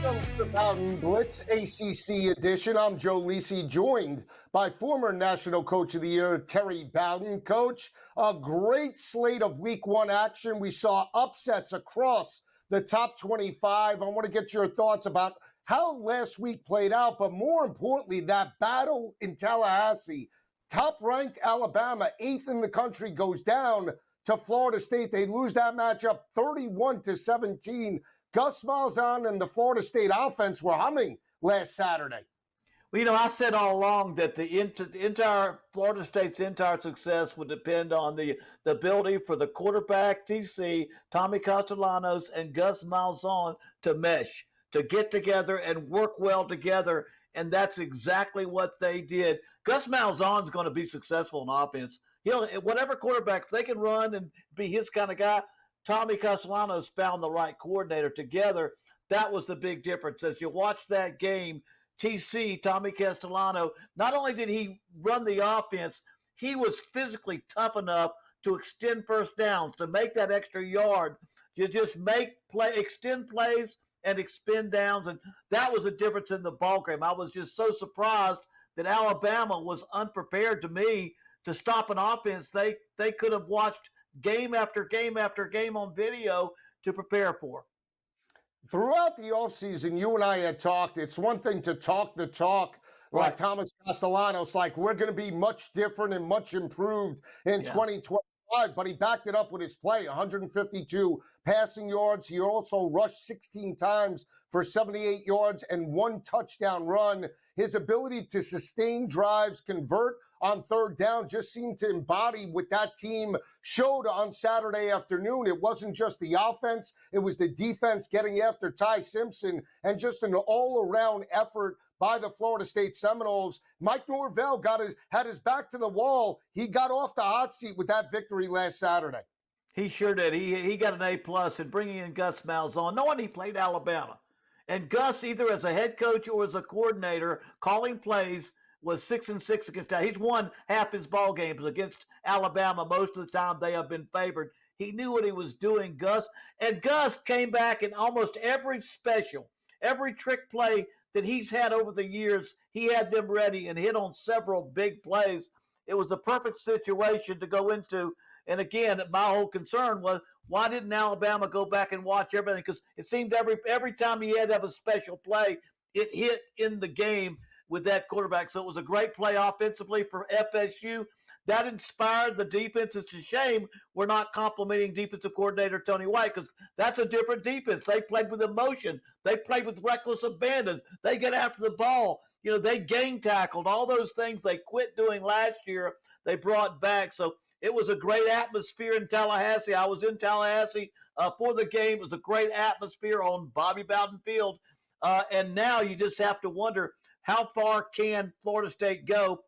Welcome to Bowden Blitz ACC edition. I'm Joe Lisi, joined by former National Coach of the Year, Terry Bowden. Coach, a great slate of Week 1 action. We saw upsets across the top 25. I want to get your thoughts about how last week played out, but more importantly, that battle in Tallahassee. Top-ranked Alabama, 8th in the country, goes down to Florida State. They lose that matchup 31-17. Gus Malzahn and the Florida State offense were humming last Saturday. Well, I said all along that the entire Florida State's entire success would depend on the ability for the quarterback, TC, Tommy Castellanos, and Gus Malzahn to mesh, to get together and work well together, and that's exactly what they did. Gus Malzahn's going to be successful in offense. Whatever quarterback, if they can run and be his kind of guy, Tommy Castellanos found the right coordinator together. That was the big difference. As you watch that game, TC, Tommy Castellano, not only did he run the offense, he was physically tough enough to extend first downs, to make that extra yard. You just extend plays and expend downs, and that was a difference in the ballgame. I was just so surprised that Alabama was unprepared, to me, to stop an offense they could have watched game after game after game on video to prepare for. Throughout the offseason, you and I had talked. It's one thing to talk the talk like right. Thomas Castellanos, like we're going to be much different and much improved in 2025, but he backed it up with his play, 152 passing yards. He also rushed 16 times for 78 yards and 1 touchdown run. His ability to sustain drives, convert on third down just seemed to embody what that team showed on Saturday afternoon. It wasn't just the offense, it was the defense getting after Ty Simpson, and just an all-around effort by the Florida State Seminoles. Mike Norvell had his back to the wall. He got off the hot seat with that victory last Saturday. He sure did. He got an A+, and bringing in Gus Malzahn, knowing he played Alabama. And Gus, either as a head coach or as a coordinator, calling plays, was 6-6 against Alabama. He's won half his ball games against Alabama. Most of the time they have been favored. He knew what he was doing, Gus. And Gus came back in almost every special, every trick play that he's had over the years. He had them ready and hit on several big plays. It was a perfect situation to go into. And again, my whole concern was, why didn't Alabama go back and watch everything? Because it seemed every time he had to have a special play, it hit in the game with that quarterback. So it was a great play offensively for FSU. That inspired the defense. It's a shame we're not complimenting defensive coordinator Tony White, because that's a different defense. They played with emotion. They played with reckless abandon. They get after the ball. They gang tackled. All those things they quit doing last year, they brought back. So it was a great atmosphere in Tallahassee. I was in Tallahassee for the game. It was a great atmosphere on Bobby Bowden Field. And now you just have to wonder, how far can Florida State go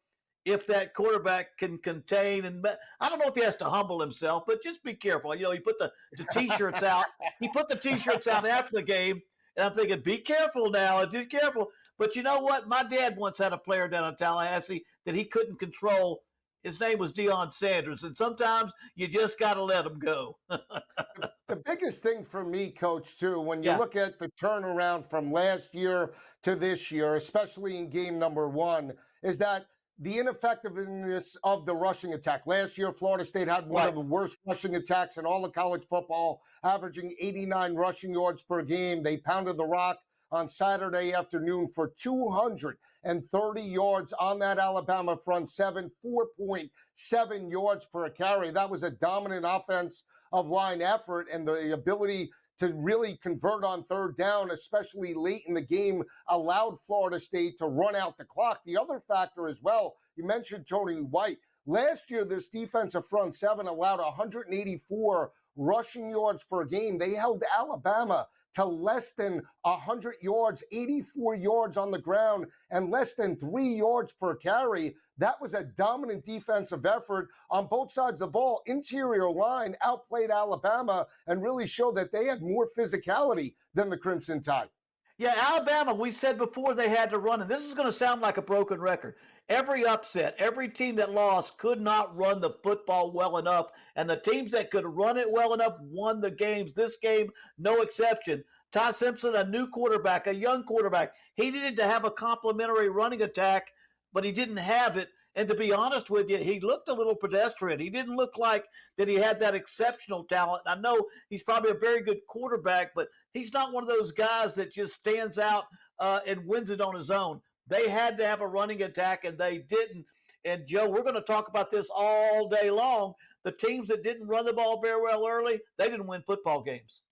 if that quarterback can contain? And I don't know if he has to humble himself, but just be careful. He put the T-shirts out. He put the T-shirts out after the game, and I'm thinking, be careful now. Be careful. But you know what? My dad once had a player down in Tallahassee that he couldn't control. His name was Deion Sanders, and sometimes you just got to let him go. The biggest thing for me, Coach, too, when you look at the turnaround from last year to this year, especially in game number 1, is that the ineffectiveness of the rushing attack. Last year, Florida State had one of the worst rushing attacks in all of college football, averaging 89 rushing yards per game. They pounded the rock on Saturday afternoon for 230 yards on that Alabama front seven, 4.7 yards per carry. That was a dominant offensive line effort, and the ability to really convert on third down, especially late in the game, allowed Florida State to run out the clock. The other factor as well, you mentioned Tony White. Last year, this defensive front seven allowed 184 rushing yards per game. They held Alabama to less than 100 yards, 84 yards on the ground, and less than 3 yards per carry. That was a dominant defensive effort on both sides of the ball. Interior line outplayed Alabama and really showed that they had more physicality than the Crimson Tide. Yeah, Alabama, we said before they had to run, and this is going to sound like a broken record. Every upset, every team that lost could not run the football well enough, and the teams that could run it well enough won the games. This game, no exception. Ty Simpson, a new quarterback, a young quarterback. He needed to have a complementary running attack, but he didn't have it. And to be honest with you, he looked a little pedestrian. He didn't look like that he had that exceptional talent. I know he's probably a very good quarterback, but he's not one of those guys that just stands out and wins it on his own. They had to have a running attack, and they didn't. And, Joe, we're going to talk about this all day long. The teams that didn't run the ball very well early, they didn't win football games.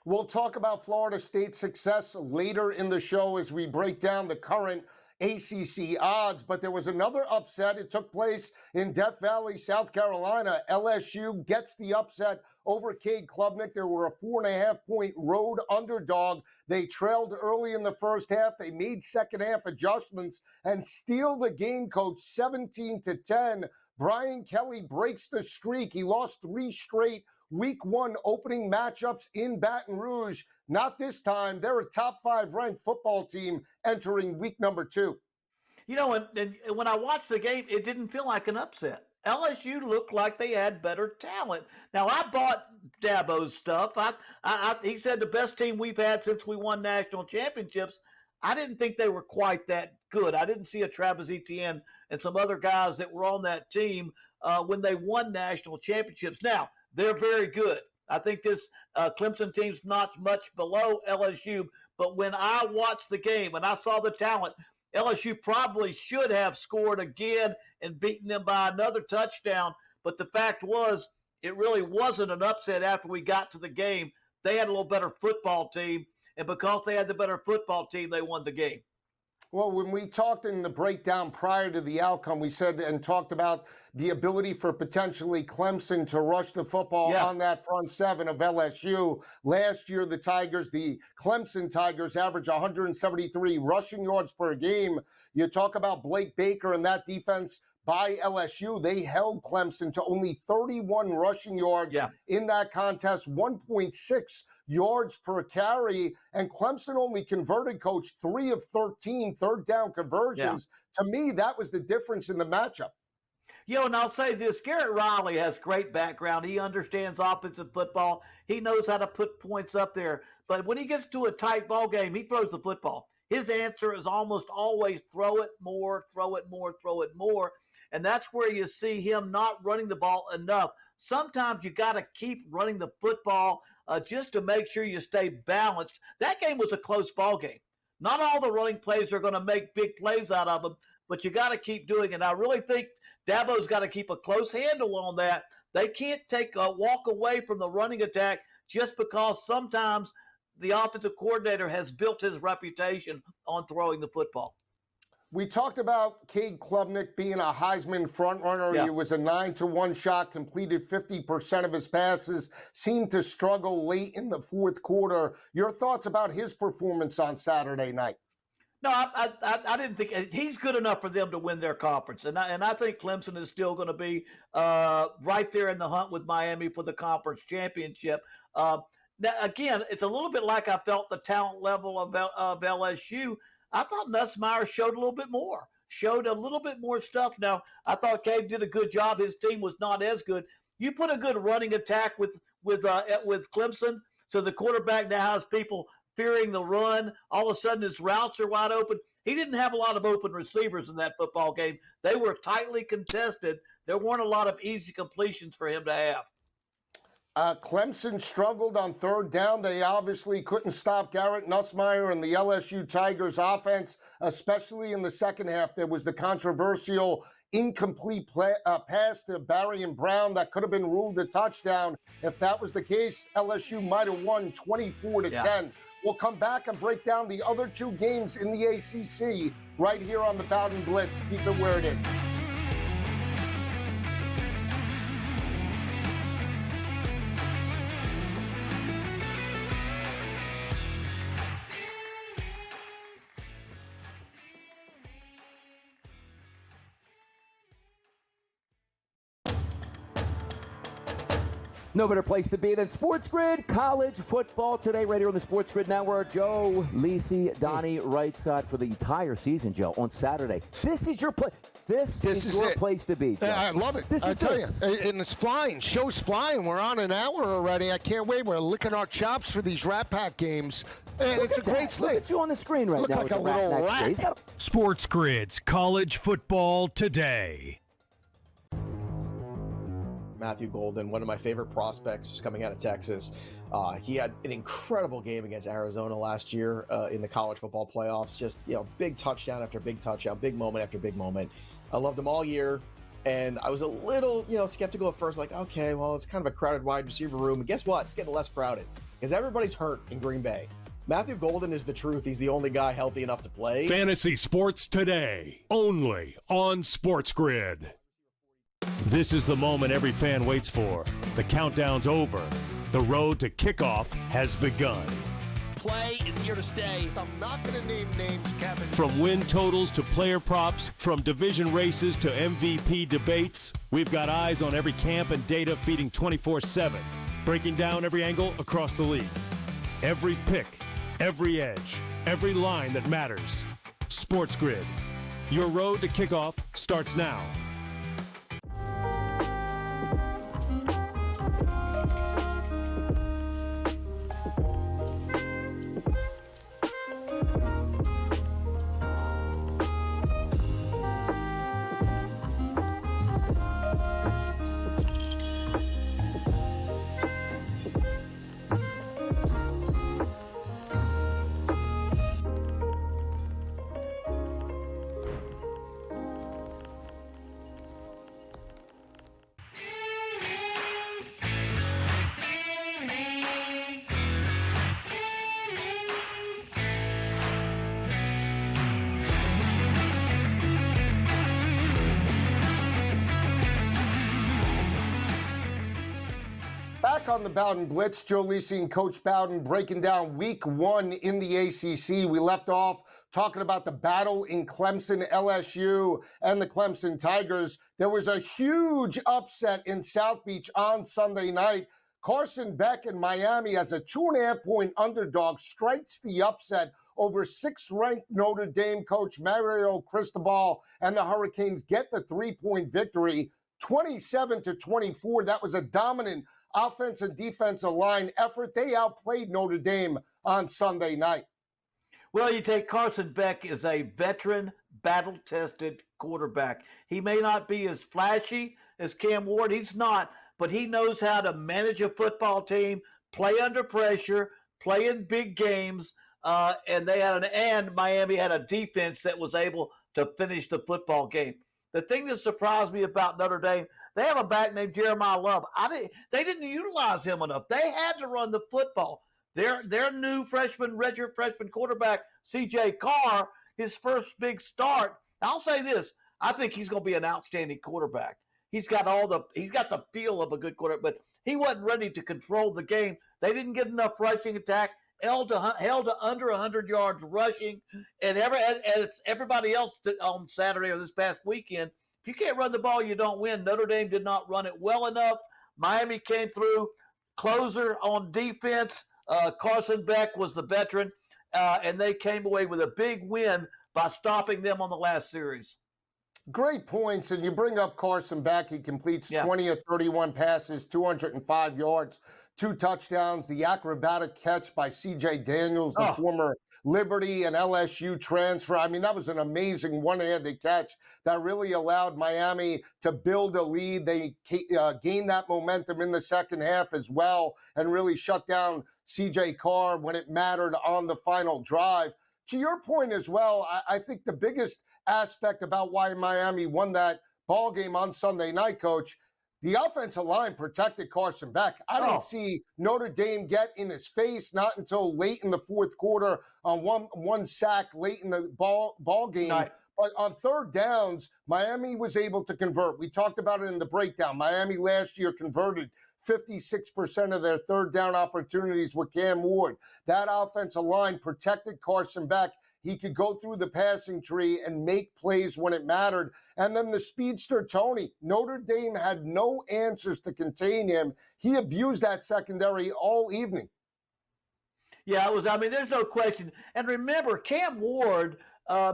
We'll talk about Florida State's success later in the show as we break down the current ACC odds, but there was another upset. It took place in Death Valley, South Carolina. LSU gets the upset over Cade Klubnik. They were a 4.5-point road underdog. They trailed early in the first half. They made second half adjustments and steal the game, coach, 17-10. Brian Kelly breaks the streak. He lost 3 straight Week 1 opening matchups in Baton Rouge. Not this time. They're a top 5 ranked football team entering week number 2. You know, and when I watched the game, it didn't feel like an upset. LSU looked like they had better talent. Now, I bought Dabo's stuff. He said the best team we've had since we won national championships. I didn't think they were quite that good. I didn't see a Travis Etienne and some other guys that were on that team when they won national championships. Now, they're very good. I think this Clemson team's not much below LSU, but when I watched the game and I saw the talent, LSU probably should have scored again and beaten them by another touchdown. But the fact was, it really wasn't an upset after we got to the game. They had a little better football team, and because they had the better football team, they won the game. Well, when we talked in the breakdown prior to the outcome, we said and talked about the ability for potentially Clemson to rush the football on that front seven of LSU. Last year, the Clemson Tigers averaged 173 rushing yards per game. You talk about Blake Baker and that defense by LSU. They held Clemson to only 31 rushing yards in that contest, 1.6 yards per carry, and Clemson only converted, coach, 3 of 13 third down conversions. To me, that was the difference in the matchup. And I'll say this, Garrett Riley has great background. He understands offensive football. He knows how to put points up there. But when he gets to a tight ball game, he throws the football. His answer is almost always throw it more, throw it more, throw it more. And that's where you see him not running the ball enough. Sometimes you got to keep running the football just to make sure you stay balanced. That game was a close ball game. Not all the running plays are going to make big plays out of them, but you got to keep doing it. I really think Dabo's got to keep a close handle on that. They can't take a walk away from the running attack just because sometimes the offensive coordinator has built his reputation on throwing the football. We talked about Cade Klubnik being a Heisman frontrunner. He was a 9-1 shot, completed 50% of his passes, seemed to struggle late in the fourth quarter. Your thoughts about his performance on Saturday night? No, I didn't think he's good enough for them to win their conference, and I think Clemson is still going to be right there in the hunt with Miami for the conference championship. Now, again, it's a little bit like I felt the talent level of LSU. I thought Nussmeier showed a little bit more stuff. Now, I thought Cade did a good job. His team was not as good. You put a good running attack with Clemson, so the quarterback now has people fearing the run. All of a sudden, his routes are wide open. He didn't have a lot of open receivers in that football game. They were tightly contested. There weren't a lot of easy completions for him to have. Clemson struggled on third down. They obviously couldn't stop Garrett Nussmeier and the LSU Tigers offense, especially in the second half. There was the controversial incomplete pass to Barry and Brown that could have been ruled a touchdown. If that was the case, LSU might have won 24-10. We'll come back and break down the other 2 games in the ACC right here on the Bowden Blitz. Keep it where it is. No better place to be than SportsGrid. College football today, right here on the SportsGrid Network. Joe, Lisi, Donnie, right side for the entire season, Joe, on Saturday. This is your place. This is your place to be, Joe. I love it. I tell you. And it's flying. Show's flying. We're on an hour already. I can't wait. We're licking our chops for these Rat Pack games. And Look it's a at that. great slate. Look at you on the screen right Look now. like with a the little neck. rat. He's got SportsGrid's College Football Today. Matthew Golden, one of my favorite prospects coming out of Texas. He had an incredible game against Arizona last year in the college football playoffs. Just, big touchdown after big touchdown, big moment after big moment. I loved him all year. And I was a little, skeptical at first, like, okay, well, it's kind of a crowded wide receiver room. And guess what? It's getting less crowded because everybody's hurt in Green Bay. Matthew Golden is the truth. He's the only guy healthy enough to play. Fantasy Sports Today, only on SportsGrid. This is the moment every fan waits for. The countdown's over. The road to kickoff has begun. Play is here to stay. I'm not going to name names, Kevin. From win totals to player props, from division races to MVP debates, we've got eyes on every camp and data feeding 24/7, breaking down every angle across the league. Every pick, every edge, every line that matters. SportsGrid. Your road to kickoff starts now. Back on the Bowden Blitz, Joe Lisi and Coach Bowden breaking down week 1 in the ACC. We left off talking about the battle in Clemson, LSU, and the Clemson Tigers. There was a huge upset in South Beach on Sunday night. Carson Beck in Miami as a 2.5-point underdog strikes the upset over 6th-ranked Notre Dame coach Mario Cristobal, and the Hurricanes get the 3-point victory, 27-24. That was a dominant offense and defensive line effort. They outplayed Notre Dame on Sunday night. Well, you take Carson Beck as a veteran, battle-tested quarterback. He may not be as flashy as Cam Ward. He's not, but he knows how to manage a football team, play under pressure, play in big games, and Miami had a defense that was able to finish the football game. The thing that surprised me about Notre Dame, they have a back named Jeremiah Love. They didn't utilize him enough. They had to run the football. Their new redshirt freshman quarterback, C.J. Carr, his first big start. I'll say this: I think he's going to be an outstanding quarterback. He's got the feel of a good quarterback, but he wasn't ready to control the game. They didn't get enough rushing attack. Held to under 100 yards rushing, and everybody else on Saturday or this past weekend. If you can't run the ball, you don't win. Notre Dame did not run it well enough. Miami came through. Closer on defense. Carson Beck was the veteran, and they came away with a big win by stopping them on the last series. Great points, and you bring up Carson Beck. He completes 20 of 31 passes, 205 yards, 2 touchdowns. The acrobatic catch by C.J. Daniels, the former Liberty and LSU transfer. I mean, that was an amazing one-handed catch that really allowed Miami to build a lead. They gained that momentum in the second half as well and really shut down C.J. Carr when it mattered on the final drive. To your point as well, I think the biggest aspect about why Miami won that ball game on Sunday night, Coach, the offensive line protected Carson Beck. I didn't see Notre Dame get in his face, not until late in the fourth quarter on one sack late in the ball game. Right. But on third downs, Miami was able to convert. We talked about it in the breakdown. Miami last year converted 56% of their third down opportunities with Cam Ward. That offensive line protected Carson Beck. He could go through the passing tree and make plays when it mattered. And then the speedster, Tony. Notre Dame had no answers to contain him. He abused that secondary all evening. Yeah, there's no question. And remember, Cam Ward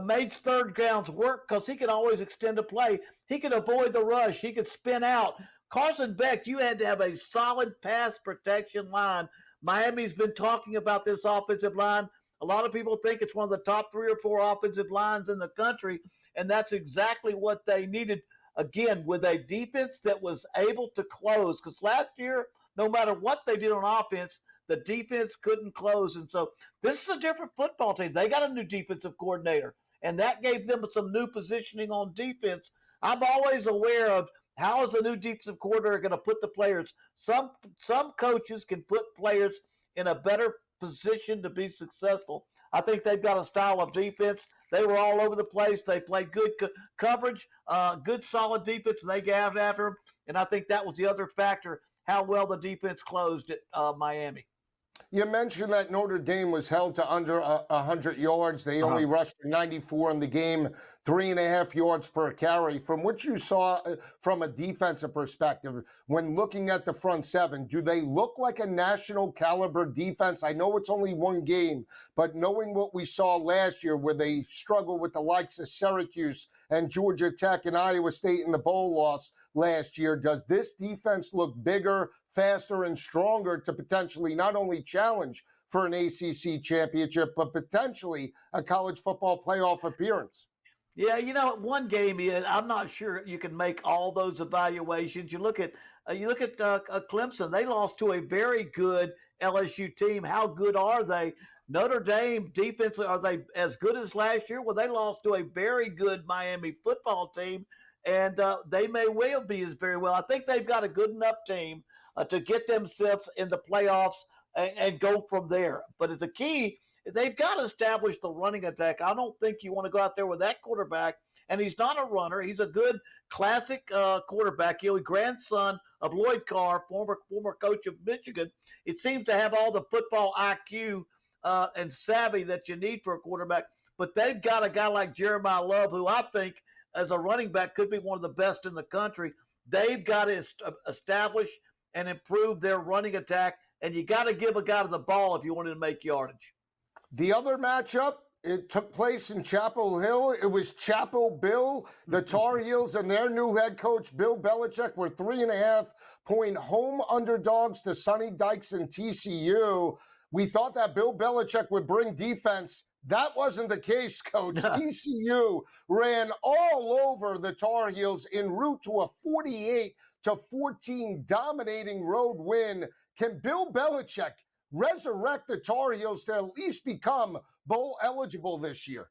made third downs work because he could always extend a play. He could avoid the rush. He could spin out. Carson Beck, you had to have a solid pass protection line. Miami's been talking about this offensive line. A lot of people think it's one of the top 3 or 4 offensive lines in the country, and that's exactly what they needed, again, with a defense that was able to close. Because last year, no matter what they did on offense, the defense couldn't close. And so this is a different football team. They got a new defensive coordinator, and that gave them some new positioning on defense. I'm always aware of how is the new defensive coordinator going to put the players. Some coaches can put players in a better position to be successful. I think they've got a style of defense. They were all over the place. They played good coverage, good solid defense, and they gathered after them. And I think that was the other factor, how well the defense closed at Miami. You mentioned that Notre Dame was held to under 100 yards. They only rushed for 94 in the game, 3.5 yards per carry. From what you saw from a defensive perspective, when looking at the front seven, do they look like a national caliber defense? I know it's only one game, but knowing what we saw last year where they struggled with the likes of Syracuse and Georgia Tech and Iowa State in the bowl loss last year, does this defense look bigger, faster, and stronger to potentially not only challenge for an ACC championship, but potentially a college football playoff appearance? Yeah, one game I'm not sure you can make all those evaluations. You look at Clemson. They lost to a very good LSU team. How good are they? Notre Dame defense, are they as good as last year? Well, they lost to a very good Miami football team, and they may well be as very well. I think they've got a good enough team to get themselves in the playoffs and go from there. But as a key, they've got to establish the running attack. I don't think you want to go out there with that quarterback, and he's not a runner. He's a good classic quarterback. Grandson of Lloyd Carr, former coach of Michigan. It seems to have all the football IQ and savvy that you need for a quarterback. But they've got a guy like Jeremiah Love, who I think as a running back could be one of the best in the country. They've got to establish and improve their running attack, and you got to give a guy the ball if you wanted to make yardage. The other matchup, it took place in Chapel Hill. It was Chapel Bill. The Tar Heels and their new head coach, Bill Belichick, were 3.5-point home underdogs to Sonny Dykes and TCU. We thought that Bill Belichick would bring defense. That wasn't the case, Coach. TCU ran all over the Tar Heels en route to a 48-14 dominating road win. Can Bill Belichick resurrect the Tar Heels to at least become bowl eligible this year?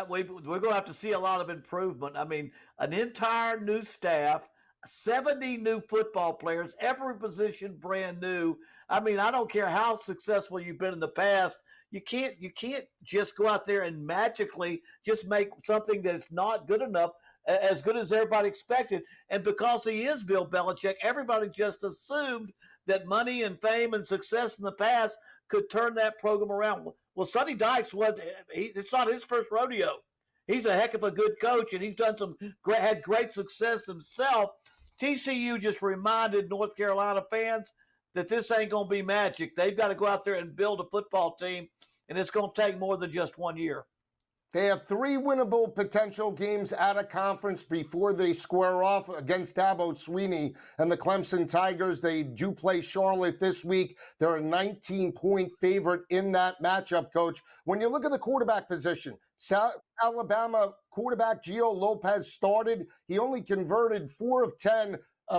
We're going to have to see a lot of improvement. I mean, an entire new staff, 70 new football players, every position brand new. I mean, I don't care how successful you've been in the past. You can't just go out there and magically just make something that is not good enough as good as everybody expected. And because he is Bill Belichick, everybody just assumed that money and fame and success in the past could turn that program around. Well, Sonny Dykes it's not his first rodeo. He's a heck of a good coach, and he's done had great success himself. TCU just reminded North Carolina fans that this ain't going to be magic. They've got to go out there and build a football team, and it's going to take more than just 1 year. They have 3 winnable potential games at a conference before they square off against Dabo Swinney and the Clemson Tigers. They do play Charlotte this week. They're a 19-point favorite in that matchup, Coach. When you look at the quarterback position, South Alabama quarterback Gio Lopez started. He only converted 4 of 10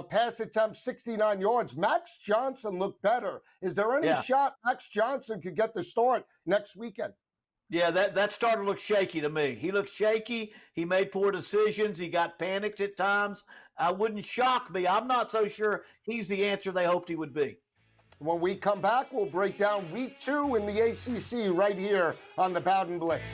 pass attempts, 69 yards. Max Johnson looked better. Is there any shot Max Johnson could get the start next weekend? Yeah, that starter looked shaky to me. He looked shaky. He made poor decisions. He got panicked at times. Wouldn't shock me. I'm not so sure he's the answer they hoped he would be. When we come back, we'll break down week 2 in the ACC right here on the Bowden Blitz.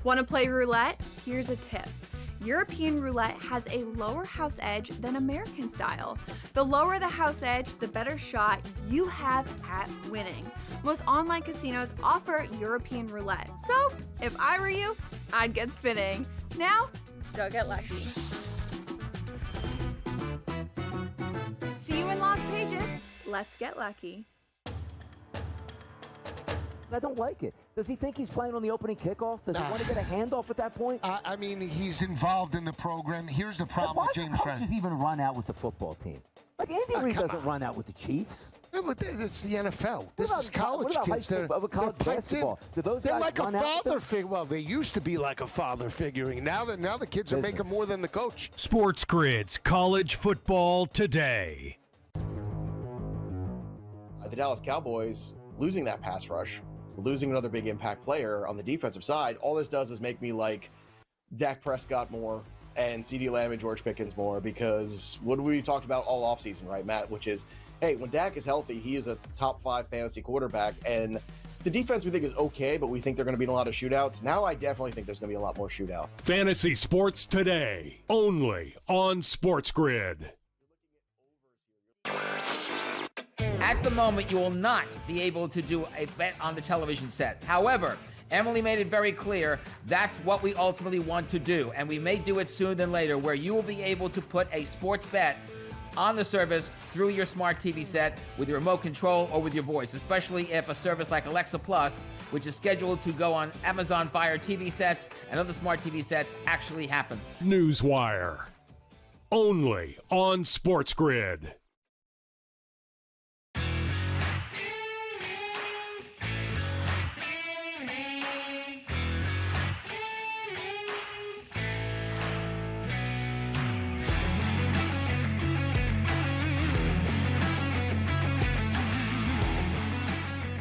Want to play roulette? Here's a tip. European roulette has a lower house edge than American style. The lower the house edge, the better shot you have at winning. Most online casinos offer European roulette. So, if I were you, I'd get spinning. Now, go get lucky. See you in Las Vegas. Let's get lucky. I don't like it. Does he think he's playing on the opening kickoff? Does he want to get a handoff at that point? I mean, he's involved in the program. Here's the problem Why with do James coaches Franklin. even run out with the football team? Like Andy Reid doesn't run out with the Chiefs. Yeah, but it's the NFL. This is college what about kids. High school, college basketball? Do those They're guys like a run out with father them? figure. Well, they used to be like a father figuring. Now the kids are making more than the coach. Sports Grid's College Football Today. The Dallas Cowboys losing that pass rush, losing another big impact player on the defensive side, all this does is make me like Dak Prescott more and CeeDee Lamb and George Pickens more, because what we talked about all offseason, right, Matt, which is, hey, when Dak is healthy, he is a top 5 fantasy quarterback, and the defense we think is okay, but we think they're going to be in a lot of shootouts. Now I definitely think there's going to be a lot more shootouts. Fantasy Sports Today, only on Sports Grid. At the moment, you will not be able to do a bet on the television set. However, Emily made it very clear that's what we ultimately want to do, and we may do it sooner than later, where you will be able to put a sports bet on the service through your smart TV set with your remote control or with your voice, especially if a service like Alexa Plus, which is scheduled to go on Amazon Fire TV sets and other smart TV sets, actually happens. Newswire, only on Sports Grid.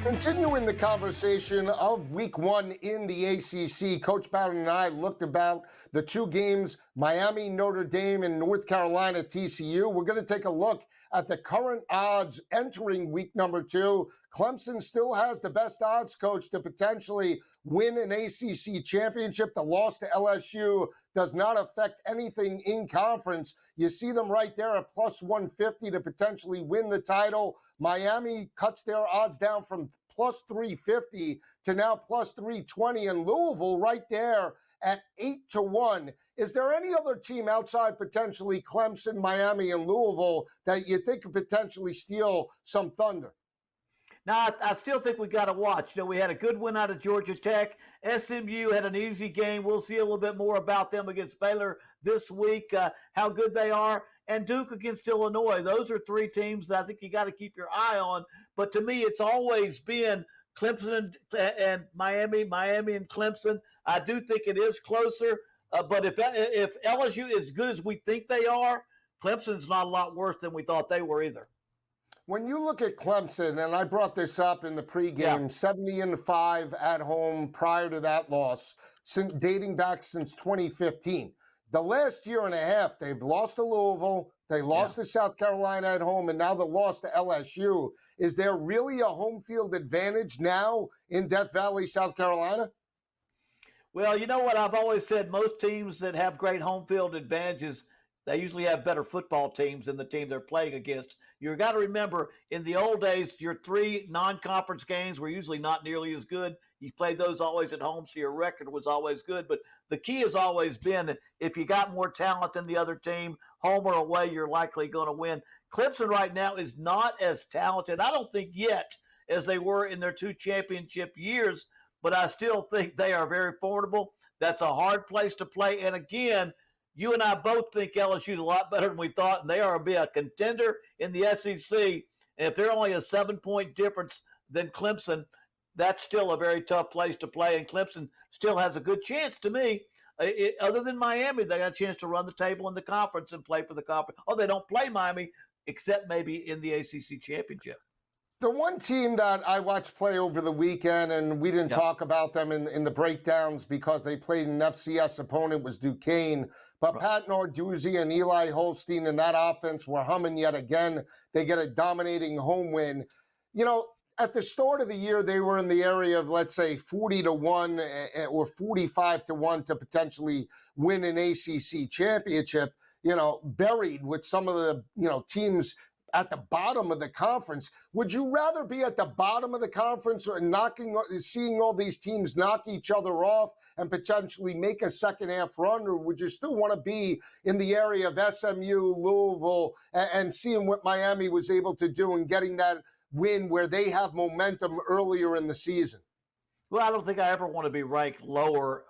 Continuing the conversation of week 1 in the ACC, Coach Bowden and I looked about the 2 games, Miami, Notre Dame, and North Carolina, TCU. We're going to take a look at the current odds entering week number 2. Clemson still has the best odds, Coach, to potentially win an ACC championship. The loss to LSU does not affect anything in conference. You see them right there at plus 150 to potentially win the title. Miami cuts their odds down from plus 350 to now plus 320, and Louisville right there at 8-1. Is there any other team outside potentially Clemson, Miami, and Louisville that you think could potentially steal some thunder? Now, I still think we got to watch. We had a good win out of Georgia Tech. SMU had an easy game. We'll see a little bit more about them against Baylor this week, how good they are. And Duke against Illinois. Those are 3 teams that I think you got to keep your eye on. But to me, it's always been Clemson and Miami, Miami and Clemson. I do think it is closer. But if LSU is as good as we think they are, Clemson's not a lot worse than we thought they were either. When you look at Clemson, and I brought this up in the pregame, 70-5 at home prior to that loss, dating back since 2015. The last year and a half, they've lost to Louisville, they lost to South Carolina at home, and now the loss to LSU. Is there really a home field advantage now in Death Valley, South Carolina? Well, you know what I've always said, most teams that have great home field advantages, they usually have better football teams than the team they're playing against. You've got to remember, in the old days, your 3 non-conference games were usually not nearly as good. You played those always at home, so your record was always good. But the key has always been, if you got more talent than the other team, home or away, you're likely going to win. Clemson right now is not as talented, I don't think yet, as they were in their 2 championship years, but I still think they are very formidable. That's a hard place to play. And again, you and I both think LSU's a lot better than we thought, and they are be a contender in the SEC. And if they're only a 7-point difference than Clemson, that's still a very tough place to play. And Clemson still has a good chance to me. Other than Miami, they got a chance to run the table in the conference and play for the conference. Oh, they don't play Miami except maybe in the ACC championship. The one team that I watched play over the weekend, and we didn't talk about them in the breakdowns because they played an FCS opponent, was Duquesne. But Pat Narduzzi and Eli Holstein in that offense were humming yet again. They get a dominating home win. You know, at the start of the year, they were in the area of, let's say, 40-1 or 45-1 to potentially win an ACC championship. buried with some of the, teams at the bottom of the conference. Would you rather be at the bottom of the conference or seeing all these teams knock each other off and potentially make a second half run, or would you still want to be in the area of SMU, Louisville, and seeing what Miami was able to do and getting that win where they have momentum earlier in the season? Well, I don't think I ever want to be ranked lower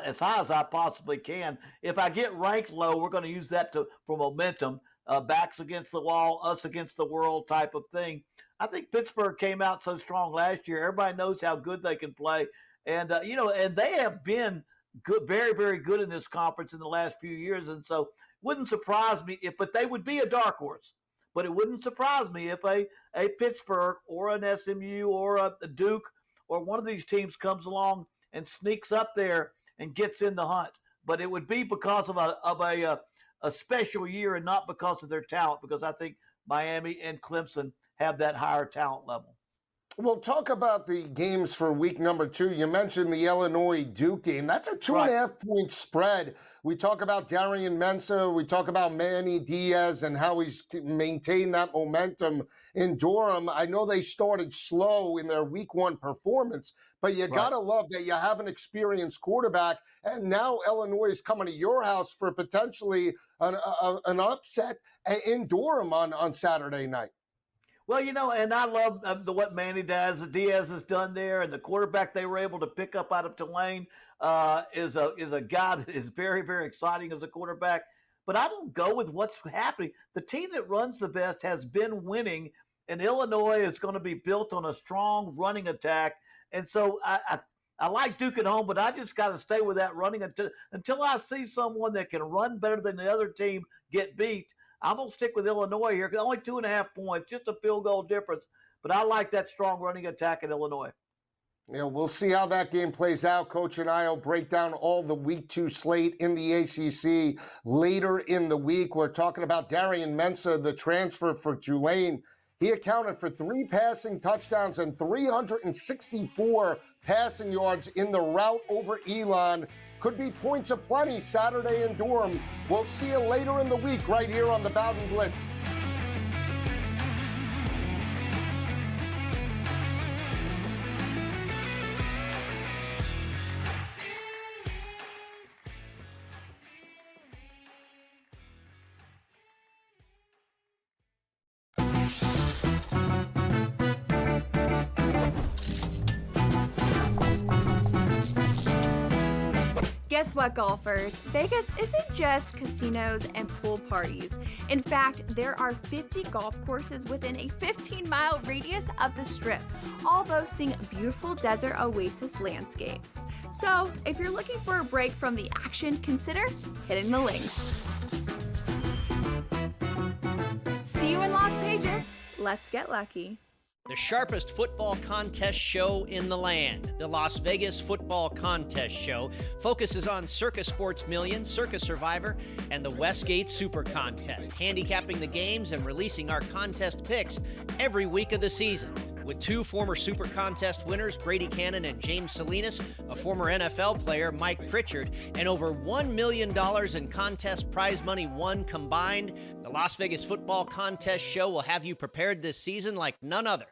as high as I possibly can. If I get ranked low, we're going to use that for momentum. Backs against the wall, us against the world type of thing. I think Pittsburgh came out so strong last year. Everybody knows how good they can play. And, and they have been good, very, very good in this conference in the last few years. And so wouldn't surprise me but they would be a dark horse. But it wouldn't surprise me if a Pittsburgh or an SMU or a Duke or one of these teams comes along and sneaks up there and gets in the hunt. But it would be because of a special year and not because of their talent, because I think Miami and Clemson have that higher talent level. We'll talk about the games for week number 2. You mentioned the Illinois-Duke game. That's a 2.5-point spread. We talk about Darian Mensah. We talk about Manny Diaz and how he's maintained that momentum in Durham. I know they started slow in their week 1 performance, but you got to love that you have an experienced quarterback, and now Illinois is coming to your house for potentially an upset in Durham on Saturday night. Well, and I love what Manny Diaz has done there, and the quarterback they were able to pick up out of Tulane is a guy that is very, very exciting as a quarterback. But I don't go with what's happening. The team that runs the best has been winning, and Illinois is going to be built on a strong running attack. And so I like Duke at home, but I just got to stay with that running until I see someone that can run better than the other team get beat. I'm going to stick with Illinois here. Only 2.5 points, just a field goal difference. But I like that strong running attack in Illinois. Yeah, we'll see how that game plays out. Coach and I will break down all the week 2 slate in the ACC later in the week. We're talking about Darian Mensah, the transfer for Tulane. He accounted for 3 passing touchdowns and 364 passing yards in the rout over Elon. Could be points aplenty Saturday in Durham. We'll see you later in the week right here on the Bowden Blitz. Guess what, golfers? Vegas isn't just casinos and pool parties. In fact, there are 50 golf courses within a 15-mile radius of the Strip, all boasting beautiful desert oasis landscapes. So, if you're looking for a break from the action, consider hitting the links. See you in Las Vegas. Let's get lucky. The sharpest football contest show in the land, the Las Vegas Football Contest Show, focuses on Circus Sports Million, Circus Survivor, and the Westgate Super Contest, handicapping the games and releasing our contest picks every week of the season. With 2 former Super Contest winners, Brady Cannon and James Salinas, a former NFL player, Mike Pritchard, and over $1 million in contest prize money won combined, the Las Vegas Football Contest Show will have you prepared this season like none other.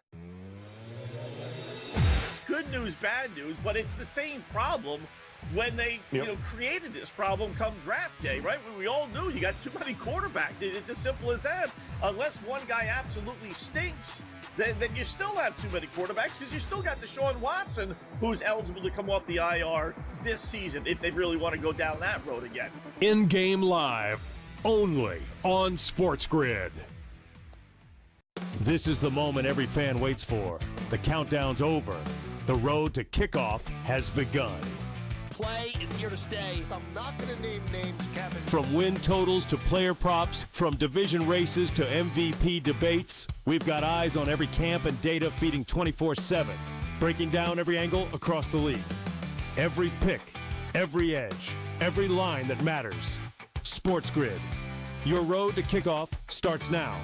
It's good news, bad news, but it's the same problem when they created this problem come draft day, right? We all knew you got too many quarterbacks. It's as simple as that. Unless one guy absolutely stinks, then you still have too many quarterbacks because you still got Deshaun Watson, who's eligible to come off the IR this season if they really want to go down that road again. In-game live, only on SportsGrid. This is the moment every fan waits for. The countdown's over. The road to kickoff has begun. Play is here to stay. I'm not going to name names, Kevin. From win totals to player props, from division races to MVP debates, we've got eyes on every camp and data feeding 24/7, breaking down every angle across the league. Every pick, every edge, every line that matters. SportsGrid. Your road to kickoff starts now.